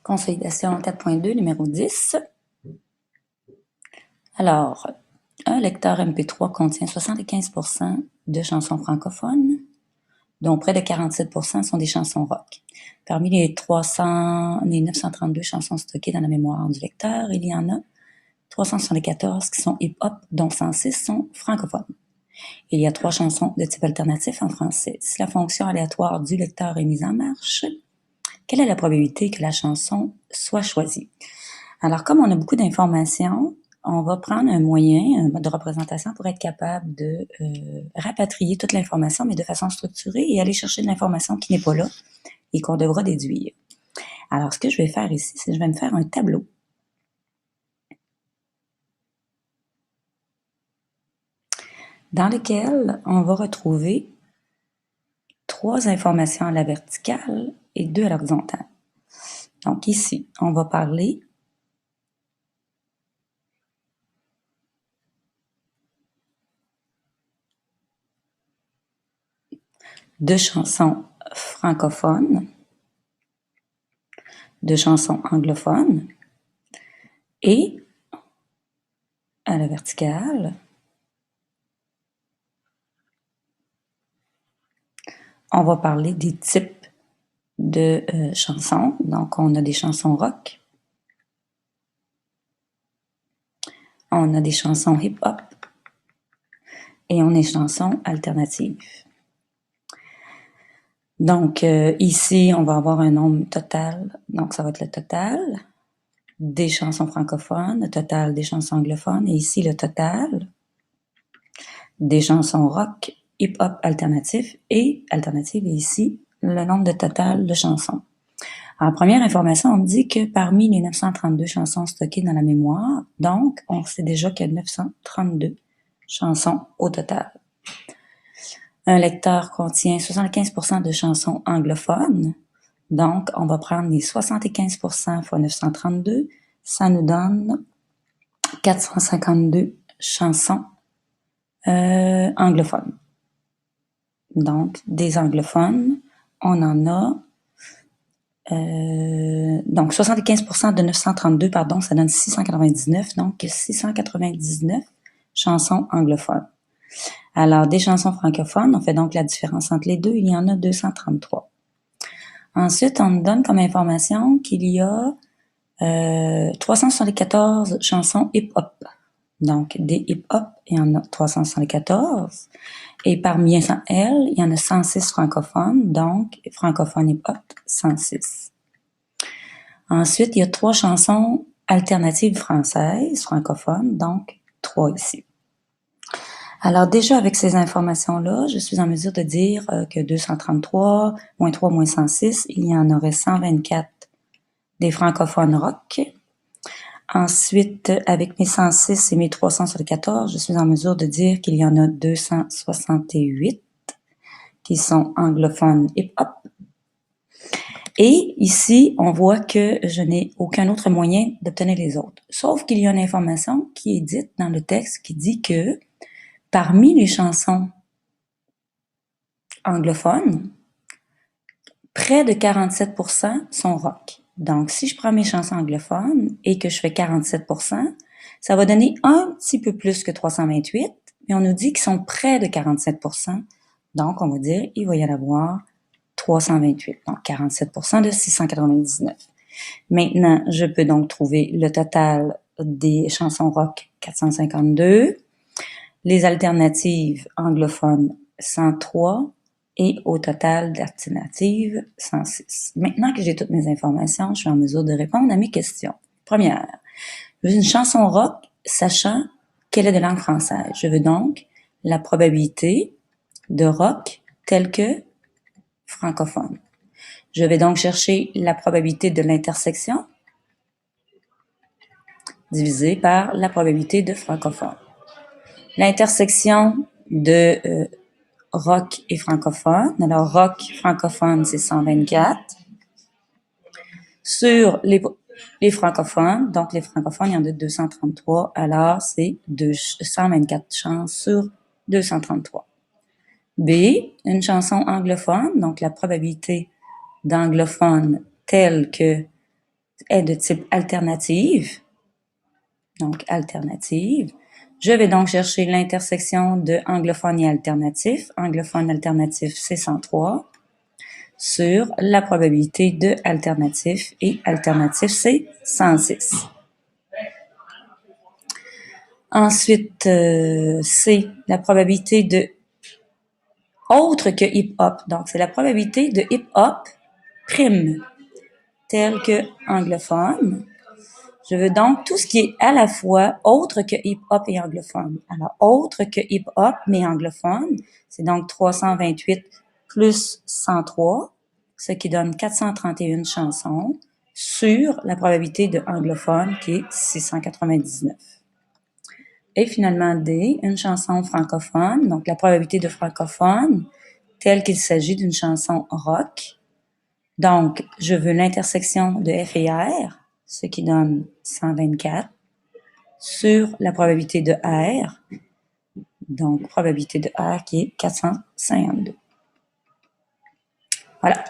Consolidation 4.2, numéro 10. Alors, un lecteur MP3 contient 75% de chansons francophones, dont près de 47% sont des chansons rock. Parmi les 932 chansons stockées dans la mémoire du lecteur, il y en a 374 qui sont hip-hop, dont 106 sont francophones. Il y a 3 chansons de type alternatif en français. Si la fonction aléatoire du lecteur est mise en marche, quelle est la probabilité que la chanson soit choisie? Alors, comme on a beaucoup d'informations, on va prendre un moyen, un mode de représentation pour être capable de rapatrier toute l'information, mais de façon structurée et aller chercher de l'information qui n'est pas là et qu'on devra déduire. Alors, ce que je vais faire ici, c'est que je vais me faire un tableau dans lequel on va retrouver 3 informations à la verticale et 2 à l'horizontale. Donc ici, on va parler de chansons francophones, de chansons anglophones, et à la verticale, on va parler des types de chansons. Donc, on a des chansons rock, on a des chansons hip-hop et on a des chansons alternatives. Donc, ici, on va avoir un nombre total. Donc, ça va être le total des chansons francophones, le total des chansons anglophones, et ici, le total des chansons rock, hip-hop alternatif et ici, le nombre de total de chansons. En première information, on me dit que parmi les 932 chansons stockées dans la mémoire, donc, on sait déjà qu'il y a 932 chansons au total. Un lecteur contient 75% de chansons anglophones, donc, on va prendre les 75% fois 932, ça nous donne 452 chansons anglophones. Donc, des anglophones, on en a donc 75% de 932, ça donne 699, donc 699 chansons anglophones. Alors, des chansons francophones, on fait donc la différence entre les deux, il y en a 233. Ensuite, on nous donne comme information qu'il y a 374 chansons hip-hop. Donc, des hip-hop, il y en a 374. Et parmi elles, il y en a 106 francophones, donc francophone hip-hop, 106. Ensuite, il y a 3 chansons alternatives françaises, francophones, donc 3 ici. Alors déjà, avec ces informations-là, je suis en mesure de dire que 233, moins 3, moins 106, il y en aurait 124 des francophones rock. Ensuite, avec mes 106 et mes 314, je suis en mesure de dire qu'il y en a 268 qui sont anglophones hip-hop. Et ici, on voit que je n'ai aucun autre moyen d'obtenir les autres. Sauf qu'il y a une information qui est dite dans le texte qui dit que parmi les chansons anglophones, près de 47% sont rock. Donc, si je prends mes chansons anglophones et que je fais 47%, ça va donner un petit peu plus que 328, mais on nous dit qu'ils sont près de 47%. Donc, on va dire, il va y en avoir 328, donc 47% de 699. Maintenant, je peux donc trouver le total des chansons rock, 452, les alternatives anglophones, 103, et au total d'alternatives, 106. Maintenant que j'ai toutes mes informations, je suis en mesure de répondre à mes questions. Première, je veux une chanson rock, sachant qu'elle est de langue française. Je veux donc la probabilité de rock telle que francophone. Je vais donc chercher la probabilité de l'intersection divisée par la probabilité de francophone. L'intersection de rock et francophone. Alors, rock francophone, c'est 124. Sur les francophones, donc les francophones, il y en a 233. Alors, c'est 124 chances sur 233. B, une chanson anglophone, donc la probabilité d'anglophone telle que est de type alternative. Donc, alternative. Je vais donc chercher l'intersection de anglophone et alternatif. Anglophone, alternatif, c'est 103. Sur la probabilité de alternatif et alternatif, c'est 106. Ensuite, c'est la probabilité de autre que hip-hop. Donc, c'est la probabilité de hip-hop prime, tel que anglophone. Je veux donc tout ce qui est à la fois autre que hip-hop et anglophone. Alors, autre que hip-hop, mais anglophone, c'est donc 328 plus 103, ce qui donne 431 chansons sur la probabilité de anglophone qui est 699. Et finalement, D, une chanson francophone, donc la probabilité de francophone, telle qu'il s'agit d'une chanson rock. Donc, je veux l'intersection de F et R, ce qui donne 124, sur la probabilité de R, donc probabilité de R qui est 452. Voilà.